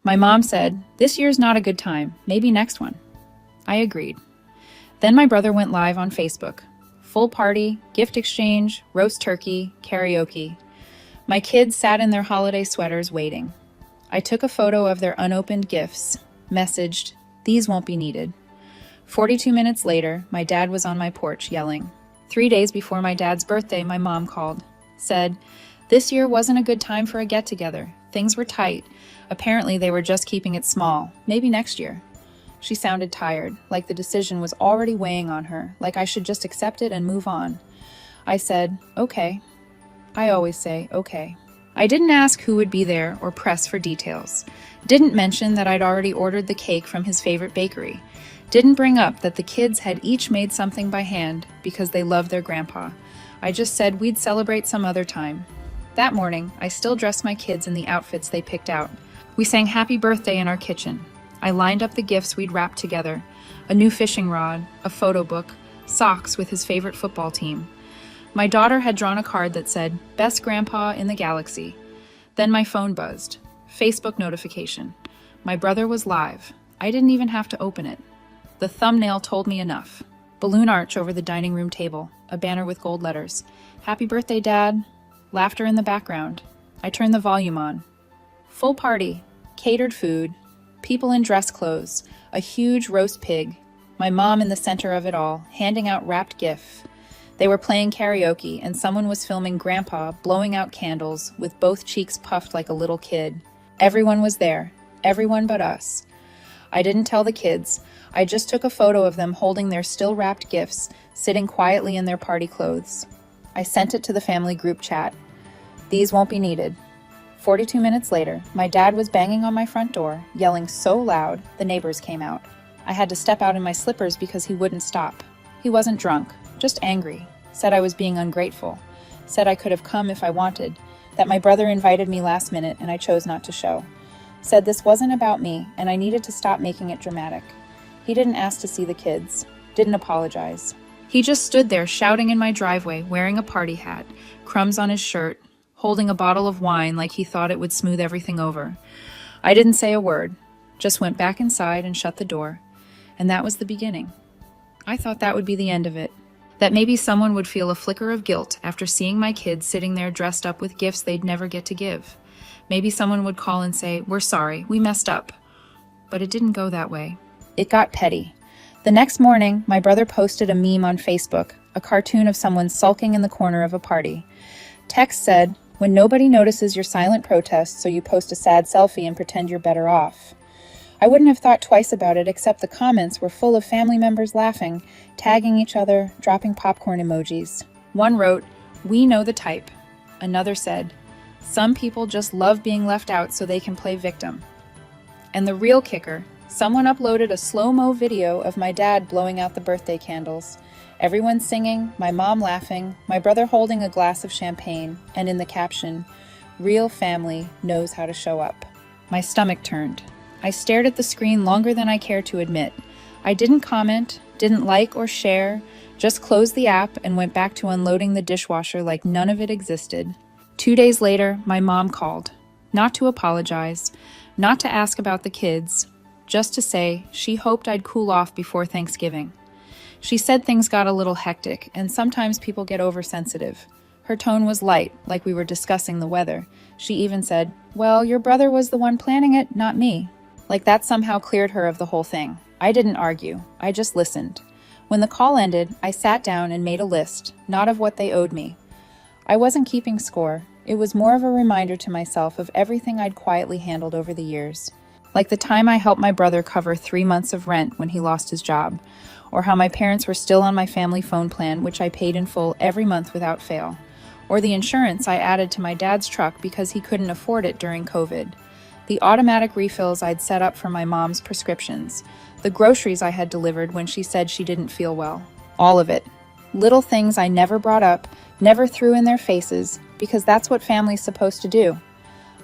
My mom said, "This year's not a good time, maybe next one." I agreed. Then my brother went live on Facebook. Full party, gift exchange, roast turkey, karaoke. My kids sat in their holiday sweaters waiting. I took a photo of their unopened gifts, messaged, "These won't be needed." 42 minutes later, my dad was on my porch yelling. 3 days before my dad's birthday, my mom called. Said, "This year wasn't a good time for a get-together. Things were tight. Apparently they were just keeping it small. Maybe next year." She sounded tired, like the decision was already weighing on her, like I should just accept it and move on. I said, "Okay." I always say, "Okay." I didn't ask who would be there or press for details. Didn't mention that I'd already ordered the cake from his favorite bakery. Didn't bring up that the kids had each made something by hand because they loved their grandpa. I just said we'd celebrate some other time. That morning, I still dressed my kids in the outfits they picked out. We sang Happy Birthday in our kitchen. I lined up the gifts we'd wrapped together: a new fishing rod, a photo book, socks with his favorite football team. My daughter had drawn a card that said, "Best Grandpa in the Galaxy." Then my phone buzzed. Facebook notification. My brother was live. I didn't even have to open it. The thumbnail told me enough. Balloon arch over the dining room table, a banner with gold letters. "Happy birthday, Dad." Laughter in the background. I turned the volume on. Full party, catered food, people in dress clothes, a huge roast pig, my mom in the center of it all, handing out wrapped gifts. They were playing karaoke, and someone was filming Grandpa blowing out candles with both cheeks puffed like a little kid. Everyone was there, everyone but us. I didn't tell the kids. I just took a photo of them holding their still wrapped gifts, sitting quietly in their party clothes. I sent it to the family group chat. "These won't be needed." 42 minutes later, my dad was banging on my front door, yelling so loud, the neighbors came out. I had to step out in my slippers because he wouldn't stop. He wasn't drunk, just angry. Said I was being ungrateful. Said I could have come if I wanted. That my brother invited me last minute and I chose not to show. Said this wasn't about me and I needed to stop making it dramatic. He didn't ask to see the kids. Didn't apologize. He just stood there shouting in my driveway, wearing a party hat, crumbs on his shirt, holding a bottle of wine like he thought it would smooth everything over. I didn't say a word, just went back inside and shut the door. And that was the beginning. I thought that would be the end of it. That maybe someone would feel a flicker of guilt after seeing my kids sitting there dressed up with gifts they'd never get to give. Maybe someone would call and say, "We're sorry, we messed up." But it didn't go that way. It got petty. The next morning, my brother posted a meme on Facebook, a cartoon of someone sulking in the corner of a party. Text said, "When nobody notices your silent protest, so you post a sad selfie and pretend you're better off." I wouldn't have thought twice about it, except the comments were full of family members laughing, tagging each other, dropping popcorn emojis. One wrote, "We know the type." Another said, "Some people just love being left out so they can play victim." And the real kicker, someone uploaded a slow-mo video of my dad blowing out the birthday candles. Everyone singing, my mom laughing, my brother holding a glass of champagne, and in the caption, "Real family knows how to show up." My stomach turned. I stared at the screen longer than I care to admit. I didn't comment, didn't like or share, just closed the app and went back to unloading the dishwasher like none of it existed. 2 days later, my mom called. Not to apologize, not to ask about the kids, just to say she hoped I'd cool off before Thanksgiving. She said things got a little hectic, and sometimes people get oversensitive. Her tone was light, like we were discussing the weather. She even said, "Well, your brother was the one planning it, not me." Like that somehow cleared her of the whole thing. I didn't argue. I just listened. When the call ended, I sat down and made a list, not of what they owed me. I wasn't keeping score. It was more of a reminder to myself of everything I'd quietly handled over the years. Like the time I helped my brother cover 3 months of rent when he lost his job, or how my parents were still on my family phone plan, which I paid in full every month without fail, or the insurance I added to my dad's truck because he couldn't afford it during COVID. The automatic refills I'd set up for my mom's prescriptions, the groceries I had delivered when she said she didn't feel well. All of it. Little things I never brought up, never threw in their faces, because that's what family's supposed to do.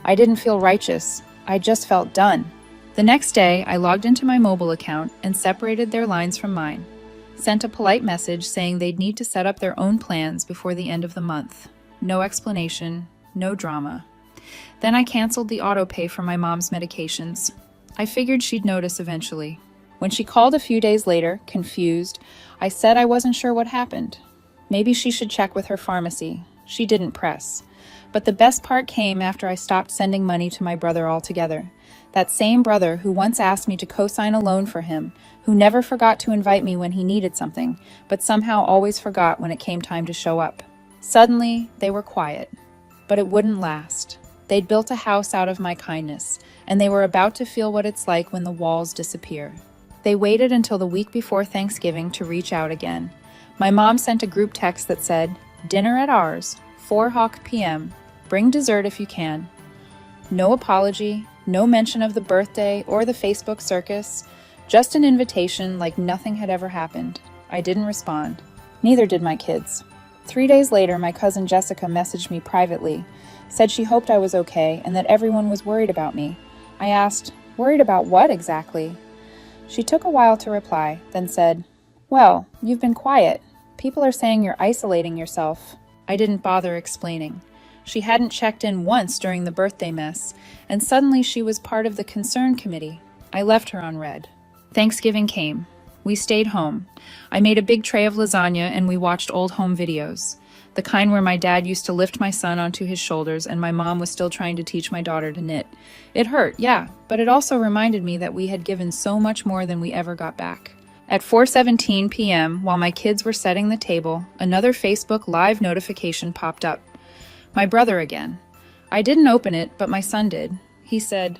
I didn't feel righteous. I just felt done. The next day, I logged into my mobile account and separated their lines from mine. Sent a polite message saying they'd need to set up their own plans before the end of the month. No explanation, no drama. Then I canceled the auto pay for my mom's medications. I figured she'd notice eventually. When she called a few days later, confused, I said I wasn't sure what happened. Maybe she should check with her pharmacy. She didn't press. But the best part came after I stopped sending money to my brother altogether. That same brother who once asked me to co-sign a loan for him, who never forgot to invite me when he needed something, but somehow always forgot when it came time to show up. Suddenly, they were quiet. But it wouldn't last. They'd built a house out of my kindness, and they were about to feel what it's like when the walls disappear. They waited until the week before Thanksgiving to reach out again. My mom sent a group text that said, "Dinner at ours, 4:00 p.m. Bring dessert if you can." No apology, no mention of the birthday or the Facebook circus, just an invitation like nothing had ever happened. I didn't respond. Neither did my kids. 3 days later, my cousin Jessica messaged me privately, said she hoped I was okay and that everyone was worried about me. I asked, "Worried about what exactly?" She took a while to reply, then said, "Well, you've been quiet. People are saying you're isolating yourself." I didn't bother explaining. She hadn't checked in once during the birthday mess, and suddenly she was part of the concern committee. I left her on red. Thanksgiving came. We stayed home. I made a big tray of lasagna and we watched old home videos. The kind where my dad used to lift my son onto his shoulders and my mom was still trying to teach my daughter to knit. It hurt, yeah, but it also reminded me that we had given so much more than we ever got back. At 4:17 p.m., while my kids were setting the table, another Facebook Live notification popped up. My brother again. I didn't open it, but my son did. He said,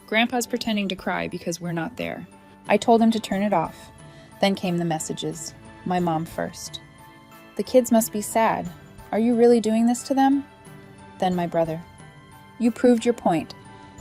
"Grandpa's pretending to cry because we're not there." I told him to turn it off. Then came the messages. My mom first. "The kids must be sad. Are you really doing this to them?" Then my brother. "You proved your point.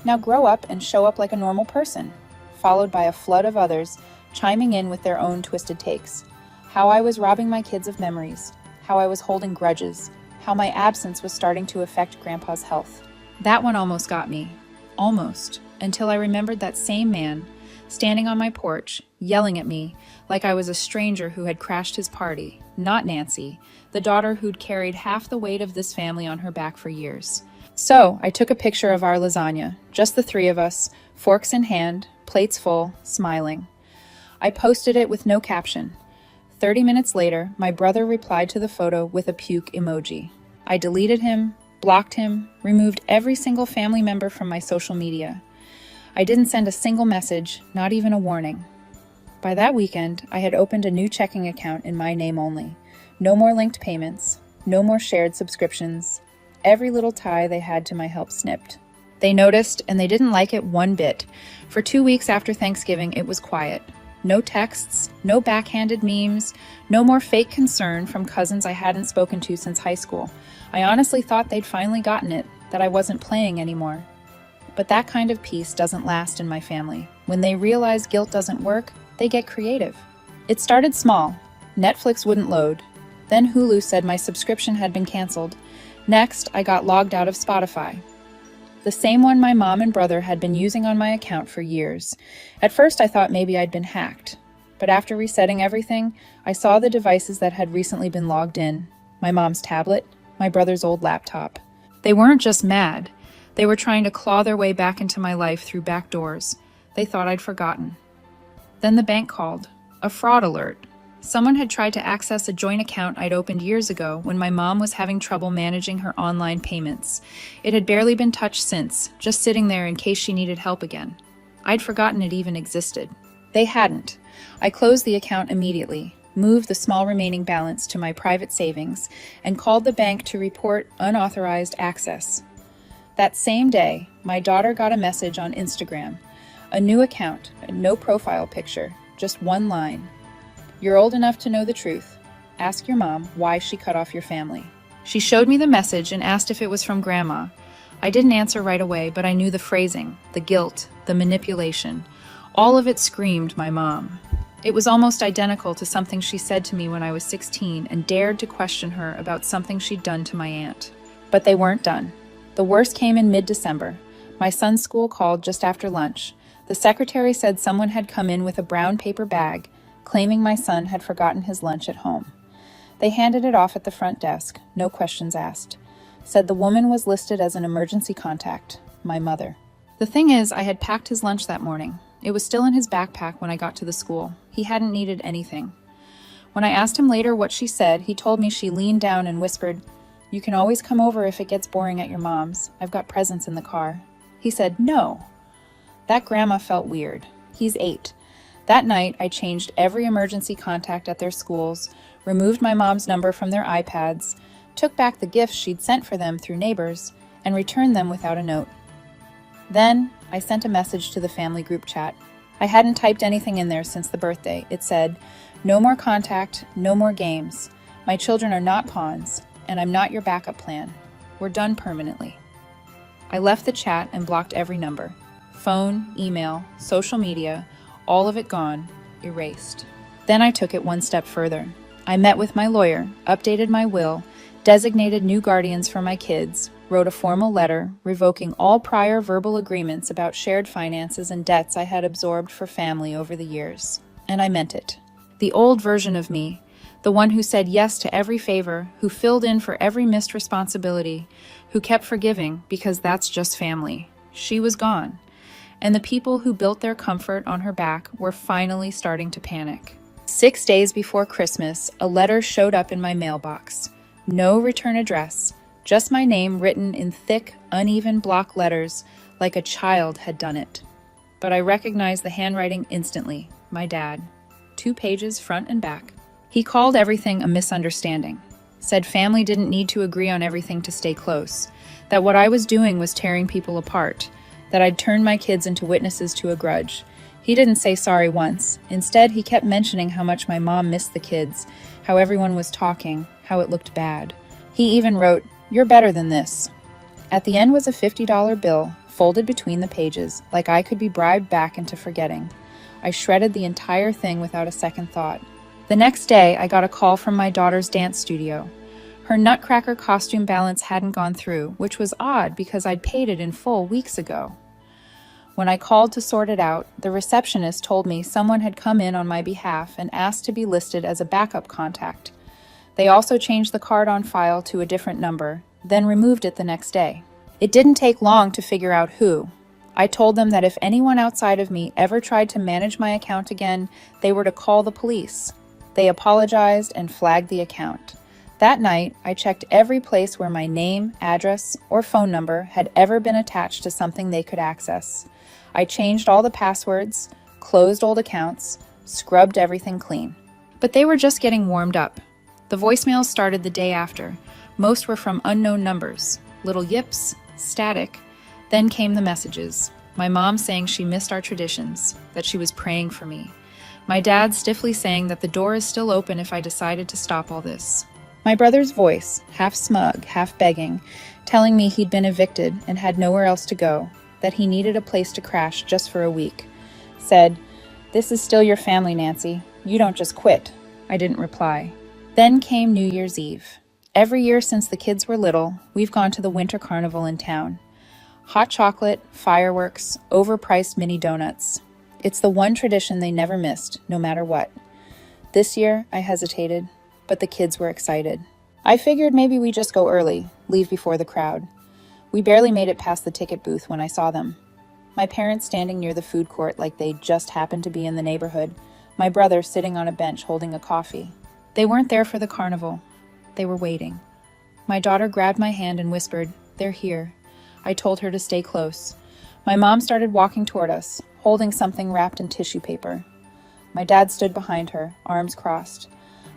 Now grow up and show up like a normal person." Followed by a flood of others chiming in with their own twisted takes. How I was robbing my kids of memories. How I was holding grudges. How my absence was starting to affect Grandpa's health. That one almost got me. Almost. Until I remembered that same man, standing on my porch, yelling at me like I was a stranger who had crashed his party, not Nancy, the daughter who'd carried half the weight of this family on her back for years. So I took a picture of our lasagna, just the three of us, forks in hand, plates full, smiling. I posted it with no caption. 30 minutes later, my brother replied to the photo with a puke emoji. I deleted him, blocked him, removed every single family member from my social media. I didn't send a single message, not even a warning. By that weekend, I had opened a new checking account in my name only. No more linked payments, no more shared subscriptions. Every little tie they had to my help snipped. They noticed, and they didn't like it one bit. For 2 weeks after Thanksgiving, it was quiet. No texts, no backhanded memes, no more fake concern from cousins I hadn't spoken to since high school. I honestly thought they'd finally gotten it, that I wasn't playing anymore. But that kind of peace doesn't last in my family. When they realize guilt doesn't work, they get creative. It started small. Netflix wouldn't load. Then Hulu said my subscription had been canceled. Next, I got logged out of Spotify. The same one my mom and brother had been using on my account for years. At first, I thought maybe I'd been hacked. But after resetting everything, I saw the devices that had recently been logged in. My mom's tablet, my brother's old laptop. They weren't just mad. They were trying to claw their way back into my life through back doors. They thought I'd forgotten. Then the bank called. A fraud alert. Someone had tried to access a joint account I'd opened years ago when my mom was having trouble managing her online payments. It had barely been touched since, just sitting there in case she needed help again. I'd forgotten it even existed. They hadn't. I closed the account immediately, moved the small remaining balance to my private savings, and called the bank to report unauthorized access. That same day, my daughter got a message on Instagram. A new account, no profile picture, just one line. "You're old enough to know the truth. Ask your mom why she cut off your family." She showed me the message and asked if it was from Grandma. I didn't answer right away, but I knew the phrasing, the guilt, the manipulation. All of it screamed my mom. It was almost identical to something she said to me when I was 16 and dared to question her about something she'd done to my aunt. But they weren't done. The worst came in mid-December. My son's school called just after lunch. The secretary said someone had come in with a brown paper bag, claiming my son had forgotten his lunch at home. They handed it off at the front desk, no questions asked. said the woman was listed as an emergency contact, my mother. The thing is, I had packed his lunch that morning. It was still in his backpack when I got to the school. He hadn't needed anything. When I asked him later what she said, he told me she leaned down and whispered, "You can always come over if it gets boring at your mom's. I've got presents in the car." He said, "No." That grandma felt weird. He's 8. That night, I changed every emergency contact at their schools, removed my mom's number from their iPads, took back the gifts she'd sent for them through neighbors, and returned them without a note. Then, I sent a message to the family group chat. I hadn't typed anything in there since the birthday. It said, "No more contact, no more games. My children are not pawns, and I'm not your backup plan. We're done permanently." I left the chat and blocked every number. Phone, email, social media, all of it gone, erased. Then I took it one step further. I met with my lawyer, updated my will, designated new guardians for my kids, wrote a formal letter revoking all prior verbal agreements about shared finances and debts I had absorbed for family over the years. And I meant it. The old version of me, the one who said yes to every favor, who filled in for every missed responsibility, who kept forgiving because that's just family. She was gone. And the people who built their comfort on her back were finally starting to panic. 6 days before Christmas, a letter showed up in my mailbox. No return address, just my name written in thick, uneven block letters like a child had done it. But I recognized the handwriting instantly. My dad. 2 pages front and back. He called everything a misunderstanding. Said family didn't need to agree on everything to stay close. That what I was doing was tearing people apart. That I'd turned my kids into witnesses to a grudge. He didn't say sorry once. Instead, he kept mentioning how much my mom missed the kids, how everyone was talking, how it looked bad. He even wrote, "You're better than this." At the end was a $50 bill, folded between the pages, like I could be bribed back into forgetting. I shredded the entire thing without a second thought. The next day, I got a call from my daughter's dance studio. Her Nutcracker costume balance hadn't gone through, which was odd because I'd paid it in full weeks ago. When I called to sort it out, the receptionist told me someone had come in on my behalf and asked to be listed as a backup contact. They also changed the card on file to a different number, then removed it the next day. It didn't take long to figure out who. I told them that if anyone outside of me ever tried to manage my account again, they were to call the police. They apologized and flagged the account. That night, I checked every place where my name, address, or phone number had ever been attached to something they could access. I changed all the passwords, closed old accounts, scrubbed everything clean. But they were just getting warmed up. The voicemails started the day after. Most were from unknown numbers, little yips, static. Then came the messages. My mom saying she missed our traditions, that she was praying for me. My dad stiffly saying that the door is still open if I decided to stop all this. My brother's voice, half smug, half begging, telling me he'd been evicted and had nowhere else to go, that he needed a place to crash just for a week. Said, "This is still your family, Nancy. You don't just quit." I didn't reply. Then came New Year's Eve. Every year since the kids were little, we've gone to the winter carnival in town. Hot chocolate, fireworks, overpriced mini donuts. It's the one tradition they never missed, no matter what. This year, I hesitated, but the kids were excited. I figured maybe we just go early, leave before the crowd. We barely made it past the ticket booth when I saw them. My parents standing near the food court like they just happened to be in the neighborhood. My brother sitting on a bench holding a coffee. They weren't there for the carnival. They were waiting. My daughter grabbed my hand and whispered, "They're here." I told her to stay close. My mom started walking toward us, holding something wrapped in tissue paper. My dad stood behind her, arms crossed.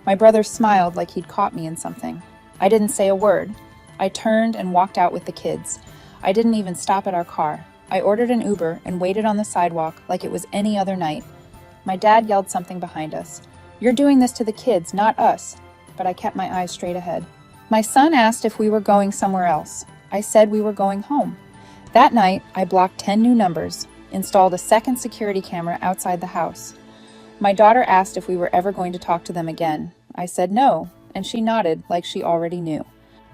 My brother smiled like he'd caught me in something. I didn't say a word. I turned and walked out with the kids. I didn't even stop at our car. I ordered an Uber and waited on the sidewalk like it was any other night. My dad yelled something behind us. "You're doing this to the kids, not us." But I kept my eyes straight ahead. My son asked if we were going somewhere else. I said we were going home. That night, I blocked 10 new numbers, installed a second security camera outside the house. My daughter asked if we were ever going to talk to them again. I said no, and she nodded like she already knew.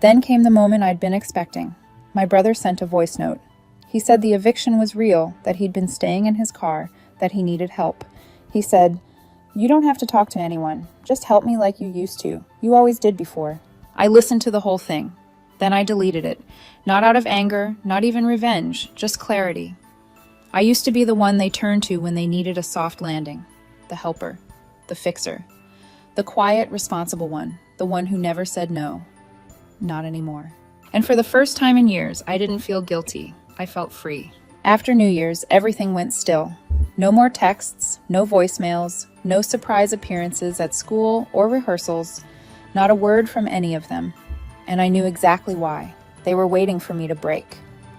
Then came the moment I'd been expecting. My brother sent a voice note. He said the eviction was real, that he'd been staying in his car, that he needed help. He said, "You don't have to talk to anyone. Just help me like you used to. You always did before." I listened to the whole thing. Then I deleted it. Not out of anger, not even revenge, just clarity. I used to be the one they turned to when they needed a soft landing. The helper. The fixer. The quiet, responsible one. The one who never said no. Not anymore. And for the first time in years, I didn't feel guilty. I felt free. After New Year's, everything went still. No more texts, no voicemails, no surprise appearances at school or rehearsals, not a word from any of them. And I knew exactly why. They were waiting for me to break.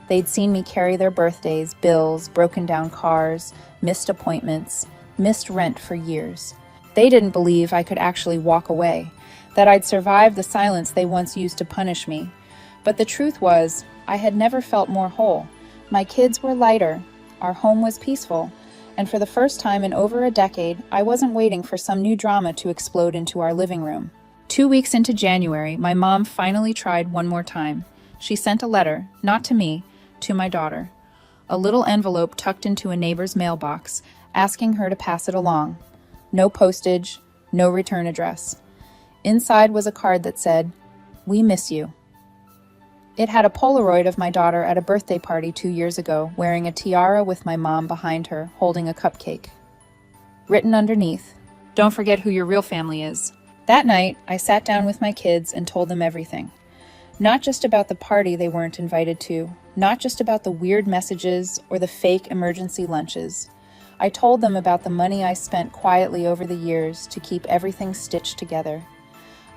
They'd seen me carry their birthdays, bills, broken down cars, missed appointments, missed rent for years. They didn't believe I could actually walk away, that I'd survive the silence they once used to punish me. But the truth was, I had never felt more whole. My kids were lighter, our home was peaceful, and for the first time in over a decade, I wasn't waiting for some new drama to explode into our living room. 2 weeks into January, my mom finally tried one more time. She sent a letter, not to me, to my daughter. A little envelope tucked into a neighbor's mailbox, asking her to pass it along. No postage, no return address. Inside was a card that said, "We miss you." It had a Polaroid of my daughter at a birthday party 2 years ago, wearing a tiara with my mom behind her, holding a cupcake. Written underneath, "Don't forget who your real family is." That night, I sat down with my kids and told them everything. Not just about the party they weren't invited to, not just about the weird messages or the fake emergency lunches. I told them about the money I spent quietly over the years to keep everything stitched together.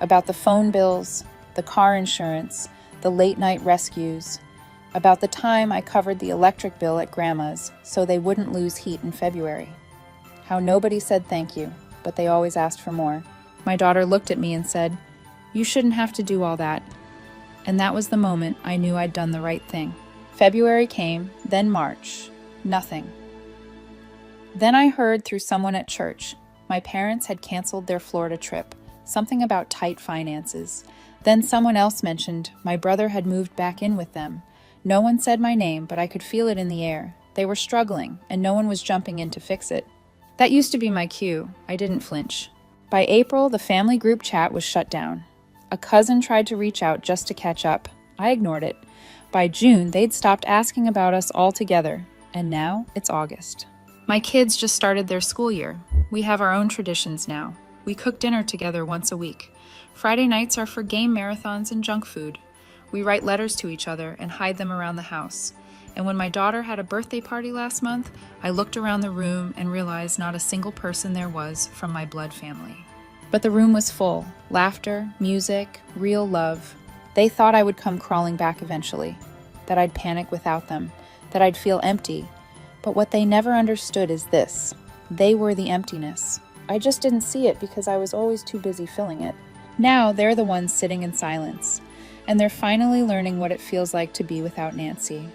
About the phone bills, the car insurance, the late-night rescues, about the time I covered the electric bill at Grandma's so they wouldn't lose heat in February. How nobody said thank you, but they always asked for more. My daughter looked at me and said, "You shouldn't have to do all that." And that was the moment I knew I'd done the right thing. February came, then March. Nothing. Then I heard through someone at church, my parents had canceled their Florida trip, something about tight finances. Then someone else mentioned my brother had moved back in with them. No one said my name, but I could feel it in the air. They were struggling, and no one was jumping in to fix it. That used to be my cue. I didn't flinch. By April, the family group chat was shut down. A cousin tried to reach out just to catch up. I ignored it. By June, they'd stopped asking about us altogether, and now it's August. My kids just started their school year. We have our own traditions now. We cook dinner together once a week. Friday nights are for game marathons and junk food. We write letters to each other and hide them around the house. And when my daughter had a birthday party last month, I looked around the room and realized not a single person there was from my blood family. But the room was full. Laughter, music, real love. They thought I would come crawling back eventually, that I'd panic without them, that I'd feel empty. But what they never understood is this. They were the emptiness. I just didn't see it because I was always too busy filling it. Now they're the ones sitting in silence, and they're finally learning what it feels like to be without Nancy.